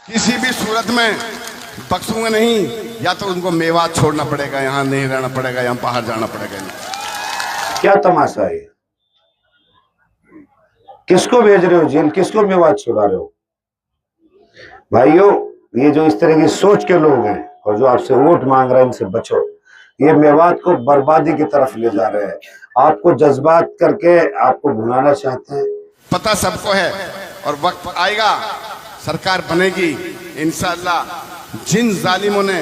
किसी भी सूरत में बख्शूंगा नहीं। या तो उनको मेवात छोड़ना पड़ेगा, यहाँ नहीं रहना पड़ेगा, यहाँ बाहर जाना पड़ेगा। क्या तमाशा है? किसको भेज रहे हो जेल? किसको मेवात छुड़ा रहे हो? भाइयों, ये जो इस तरह की सोच के लोग हैं और जो आपसे वोट मांग रहे हैं, इनसे बचो। ये मेवात को बर्बादी की तरफ ले जा रहे हैं, आपको जज्बात करके आपको भुलाना चाहते हैं। पता सबको है और वक्त आएगा, सरकार बनेगी इंशाअल्लाह। जिन जालिमों ने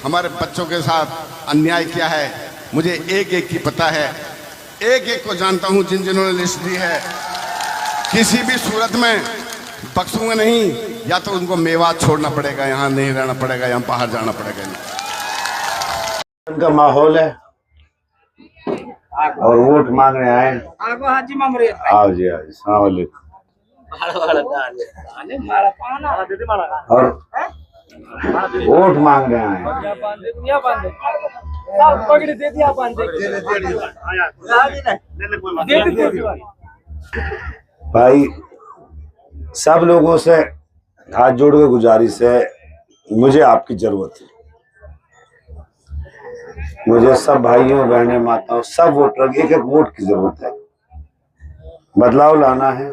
हमारे बच्चों के साथ अन्याय किया है, मुझे एक एक की पता है, एक एक को जानता हूं। जिन्होंने लिस्ट दी है, किसी भी सूरत में बख्शूंगा नहीं। या तो उनको मेवात छोड़ना पड़ेगा, यहाँ नहीं रहना पड़ेगा, यहाँ बाहर जाना पड़ेगा। उनका माहौल है और वोट मांगने आए। आओ जी, आओ जी, सलाम वालेकुम। और वोट मांगने आए। भाई, सब लोगों से हाथ जोड़ के गुजारिश है, मुझे आपकी जरूरत है। मुझे सब भाइयों बहनें माताओं सब वोटर एक एक वोट की जरूरत है। बदलाव लाना है,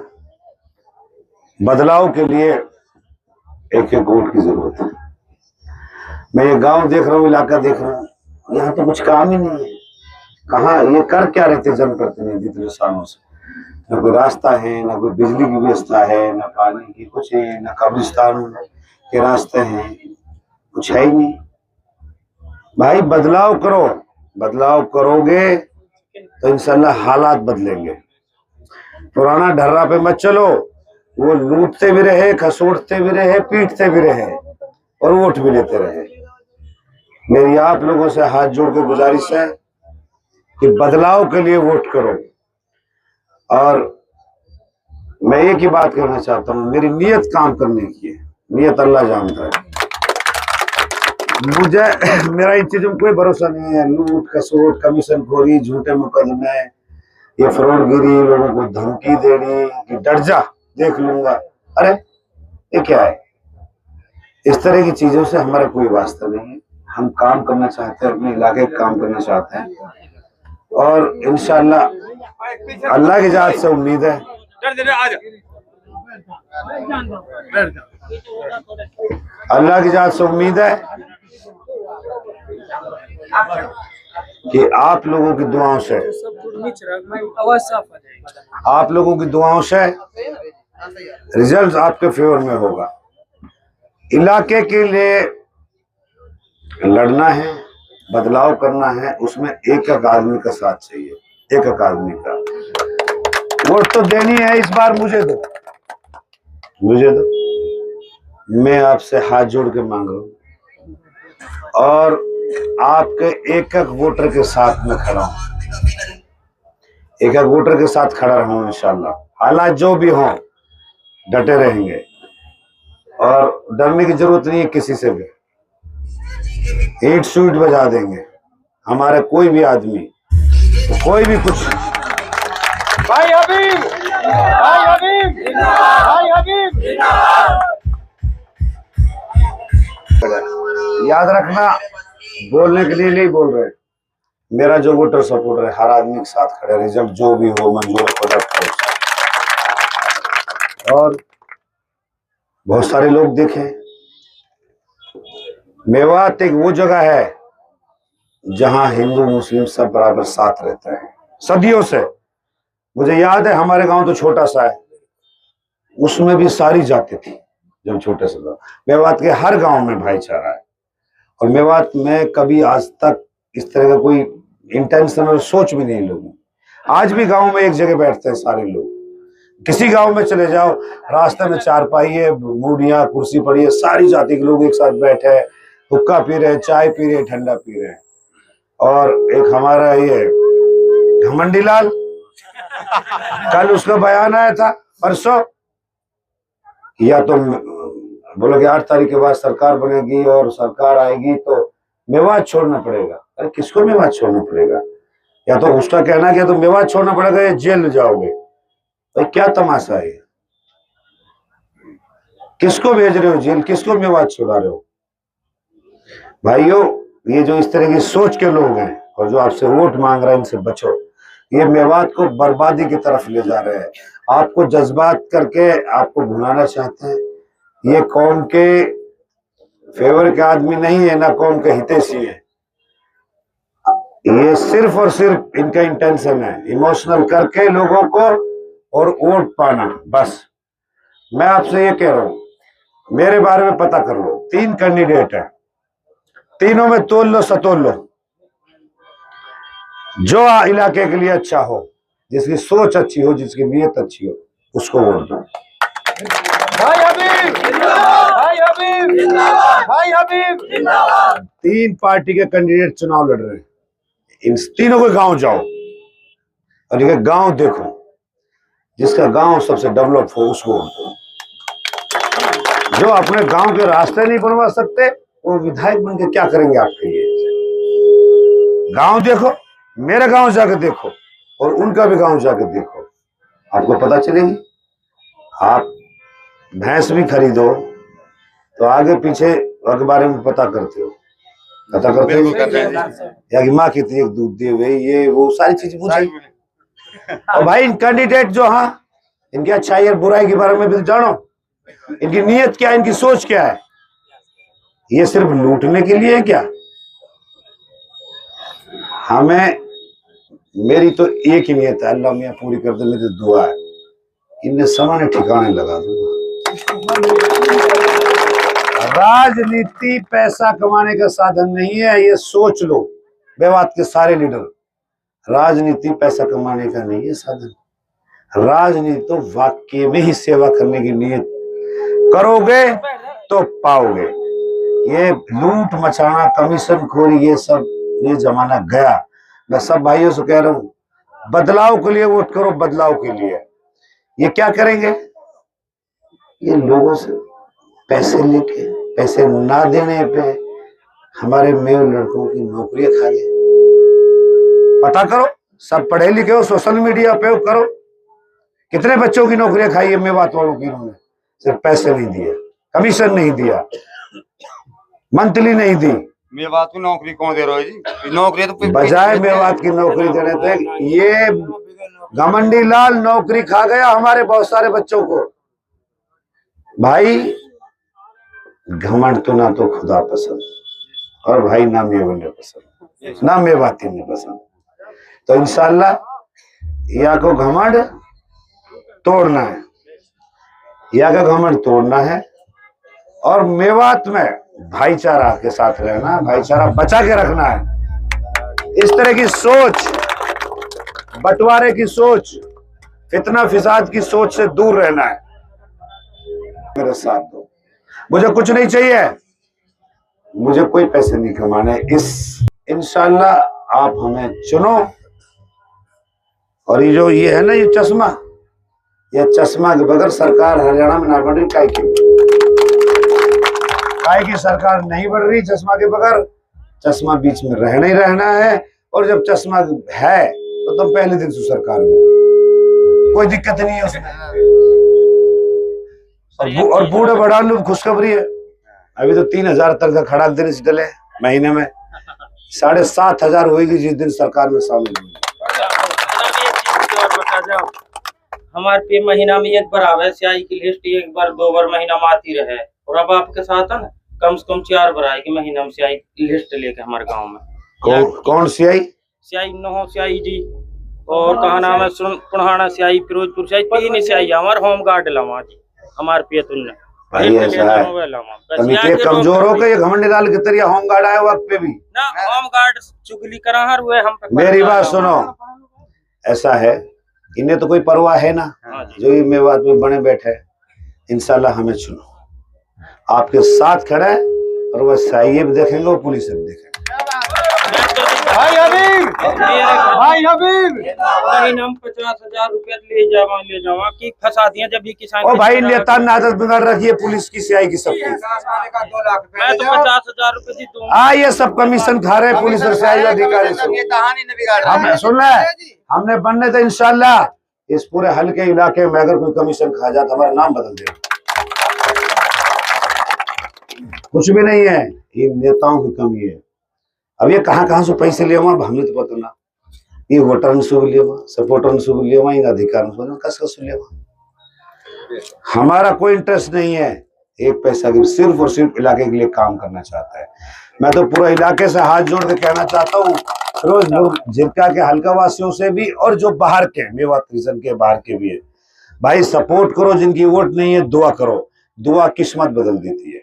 बदलाव के लिए एक एक वोट की जरूरत है। मैं ये गांव देख रहा हूँ, इलाका देख रहा हूँ, यहाँ तो कुछ काम ही नहीं है। कहाँ ये कर क्या रहे थे जनप्रतिनिधि इतने सालों से? न कोई रास्ता है, न कोई बिजली की व्यवस्था है, न पानी की कुछ है, न कब्रिस्तान के रास्ते हैं, कुछ है ही नहीं। भाई बदलाव करो, बदलाव करोगे तो इंशाल्लाह हालात बदलेंगे। पुराना ढर्रा पे मत चलो, वो लूटते भी रहे, खसोटते भी रहे, पीटते भी रहे और वोट भी लेते रहे। मेरी आप लोगों से हाथ जोड़ के गुजारिश है कि बदलाव के लिए वोट करो। और मैं एक ही बात कहना चाहता हूँ, मेरी नीयत काम करने की है, नीयत अल्लाह जानता है। मुझे मेरा इन चीजों में कोई भरोसा नहीं है। लूट खसोट, कमीशन खोरी, झूठे मुकदमे, ये फ्रॉडगिरी, लोगों को धमकी देनी कि डर जा देख लूंगा। अरे ये क्या है? इस तरह की चीजों से हमारा कोई वास्ता नहीं है। हम काम करना चाहते हैं, अपने इलाके का काम करना चाहते हैं और इंशाअल्लाह अल्लाह की जात से उम्मीद है, अल्लाह की जात से उम्मीद है कि आप लोगों की दुआओं से, आप लोगों की दुआओं से रिजल्ट आपके फेवर में होगा। इलाके के लिए लड़ना है, बदलाव करना है, उसमें एक एक आदमी का साथ चाहिए, एक एक आदमी का। वोट तो देनी है, इस बार मुझे दो, मुझे दो। मैं आपसे हाथ जोड़ के मांग रहा हूं और आपके एक एक वोटर के साथ में खड़ा हूं, एक एक वोटर के साथ खड़ा रहूंगा इंशाल्लाह। हालात जो भी हों डटे रहेंगे और डरने की जरूरत नहीं है किसी से भी। ईट स्वीट बजा देंगे हमारे कोई भी आदमी, कोई भी कुछ। भाई हबीब, भाई हबीब, भाई हबीब। याद रखना, बोलने के लिए नहीं बोल रहे, मेरा जो वोटर सपोर्टर है हर आदमी के साथ खड़े, रिजल्ट जो भी हो मंजूर खुदा करो। और बहुत सारे लोग देखें, मेवात एक वो जगह है जहां हिंदू मुस्लिम सब बराबर साथ रहते हैं सदियों से। मुझे याद है हमारे गांव तो छोटा सा है, उसमें भी सारी जाति थी जब छोटे से था। मेवात के हर गांव में भाईचारा है और मेवात में कभी आज तक इस तरह का कोई इंटेंशन और सोच भी नहीं लोगों। आज भी गांव में एक जगह बैठते हैं सारे लोग। किसी गांव में चले जाओ, रास्ते में चारपाई है, मूढ़ियां, कुर्सी पड़ी है, सारी जाति के लोग एक साथ बैठे हैं, हुक्का पी रहे हैं, चाय पी रहे हैं, ठंडा पी रहे हैं। और एक हमारा ये घमंडी लाल, कल उसका बयान आया था परसों, या तो बोलो कि 8 तारीख के बाद सरकार बनेगी और सरकार आएगी तो मेवात छोड़ना पड़ेगा। अरे किसको मेवात छोड़ना पड़ेगा? या तो उसका कहना कि तो मेवात छोड़ना पड़ेगा या जेल में जाओगे। भाई क्या तमाशा है? किसको भेज रहे हो जेल, किसको मेवात छुड़ा रहे हो? भाइयों, ये जो इस तरह की सोच के लोग हैं और जो आपसे वोट मांग रहे हैं, इनसे बचो। ये मेवात को बर्बादी की तरफ ले जा रहे हैं, आपको जज्बात करके आपको भुलाना चाहते हैं। ये कौम के फेवर के आदमी नहीं है, ना कौम के हितैषी है। ये सिर्फ और सिर्फ इनका इंटेंशन है इमोशनल करके लोगों को और वोट पाना, बस। मैं आपसे ये कह रहा हूं, मेरे बारे में पता कर लो, 3 कैंडिडेट है, तीनों में तोल लो सतोल लो, जो इलाके के लिए अच्छा हो, जिसकी सोच अच्छी हो, जिसकी नीयत अच्छी हो, उसको वोट दो। भाई हबीब भाई हबीब भाई हबीब 3 पार्टी के कैंडिडेट चुनाव लड़ रहे हैं, इन तीनों के गांव जाओ और ये गांव देखो, जिसका गांव सबसे डेवलप हो उसको वोट दो। जो अपने गांव के रास्ते नहीं बनवा सकते, वो विधायक बन के क्या करेंगे आपके लिए? गांव देखो, मेरे गांव जाके देखो और उनका भी गांव जाके देखो, आपको पता चलेगी। आप भैंस भी खरीदो तो आगे पीछे के बारे में पता करते हो, या कि माँ कितनी एक दूध दे हुए, ये वो सारी चीजें पूछी। और भाई इन कैंडिडेट जो, हाँ, इनकी अच्छाई और बुराई के बारे में भी जानो, इनकी नीयत क्या है, इनकी सोच क्या है। ये सिर्फ लूटने के लिए है क्या? हमें, मेरी तो एक ही नीयत है, अल्लाह मियां पूरी कर दे, मेरी दुआ है, इन्हें सामान्य ठिकाने लगा दूंगा। राजनीति पैसा कमाने का साधन नहीं है, ये सोच लो मेवात के सारे लीडर। राजनीति पैसा कमाने का नहीं है साधन। राजनीति तो वाकई में ही सेवा करने की नीयत करोगे तो पाओगे। ये लूट मचाना, कमीशन खोरी, ये सब, ये जमाना गया। मैं सब भाइयों से कह रहा हूं, बदलाव के लिए वोट करो, बदलाव के लिए। ये क्या करेंगे? ये लोगों से पैसे लेके, पैसे ना देने पे हमारे मेव लड़कों की नौकरियां खा गए। पता करो, सब पढ़े लिखे हो, सोशल मीडिया पे करो, कितने बच्चों की नौकरियां खाई है मेवात वालों की। इन्होंने सिर्फ पैसे नहीं दिए, कमीशन नहीं दिया, मंथली नहीं दी। मेवात की नौकरी कौन दे रहा है जी? नौकरी तो बजाय मेवात की नौकरी देने थे, ये घमंडी लाल नौकरी खा गया हमारे बहुत सारे बच्चों को। भाई घमंड तो ना तो खुदा पसंद, और भाई ना मेवने पसंद, ना मेवाती ने पसंद। तो इंशाल्लाह या को घमंड तोड़ना है, या का घमंड तोड़ना है, और मेवात में भाईचारा के साथ रहना, भाईचारा बचा के रखना है। इस तरह की सोच, बंटवारे की सोच, फितना फिसाद की सोच से दूर रहना है। मेरे साथ दो, मुझे कुछ नहीं चाहिए, मुझे कोई पैसे नहीं कमाने। इंशाल्लाह आप हमें चुनो। और ये है ना, ये चश्मा के बगैर सरकार हरियाणा में ना बढ़ रही। काय की सरकार नहीं बढ़ रही चश्मा के बगैर। चश्मा बीच में रहना ही रहना है, और जब चश्मा है तो तुम पहले दिन से सरकार में, कोई दिक्कत नहीं है उसमें। और बूढ़े बढ़ा लो, खुशखबरी है, अभी तो 3000 तनख्वाह खड़ा देने से डले महीने में, 7500 होगी जिस दिन सरकार में शामिल होगी। हमारे पे महीना में एक बार आवे स्याही की लिस्ट, एक बार 2 बार महीना में आती रहे, और अब आपके साथ है ना कम से कम 4 बार आएगी महीना में स्याही लिस्ट लेके हमारे गांव में। कौन स्याही? स्याही नहो स्याही जी, और कहा नाम है पुराना स्याही, फिरोजपुर स्याही, 3 स्याही हमारे होम गार्ड लवा जी, हमारे पेतुन भाई ऐसा है, तुम इतने कमजोर हो के ये घमंडी लाल के तरिया होम गार्ड आए वक्त पे भी ना होम गार्ड चुगली करा हर हुए हम। मेरी बात सुनो, ऐसा है, इन्हें तो कोई परवाह है ना, जो ये मेवात में बने बैठे। इंशाल्लाह हमें चुनो, आपके साथ खड़े, और वह सही भी देखेंगे और पुलिस भी देखेंगे। भाई हबीब भाई हबीब महीना में 50,000 रुपया ले जावा की फंसा दिया जब भी किसान। ओ भाई नेता ने आदत बिगाड़ रखी है पुलिस की, सियाई की, सबकी। मैं तो 50,000 रुपये दी दूंगा। हाँ, ये सब कमीशन खा रहे हैं पुलिस और सियाई अधिकारी से। हम सुन रहे हैं, हमने बनने थे इंशाल्लाह इस पूरे हल्के इलाके में अगर कोई कमीशन खा जाता हमारा नाम बदल देगा। कुछ भी नहीं है, ये नेताओं की कमी है। अब ये कहाँ से पैसे ले हमें तो पता ना, ये वोटर से भी लेवा, सपोर्टर से भी लेवा, अधिकार कस लेवा। हमारा कोई इंटरेस्ट नहीं है एक पैसा की, सिर्फ और सिर्फ इलाके के लिए काम करना चाहता है। मैं तो पूरा इलाके से हाथ जोड़ के कहना चाहता हूँ, फिरोजपुर जिरका के हल्का वासियों से भी और जो बाहर के मेवात रीजन के बाहर के भी है, भाई सपोर्ट करो। जिनकी वोट नहीं है दुआ करो, दुआ किस्मत बदल देती है।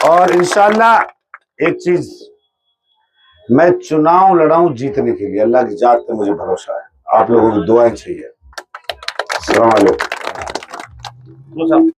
और इंशाल्लाह एक चीज, मैं चुनाव लड़ाऊं जीतने के लिए, अल्लाह की जात पे मुझे भरोसा है। आप लोगों की दुआएं चाहिए। अस्सलाम वालेकुम।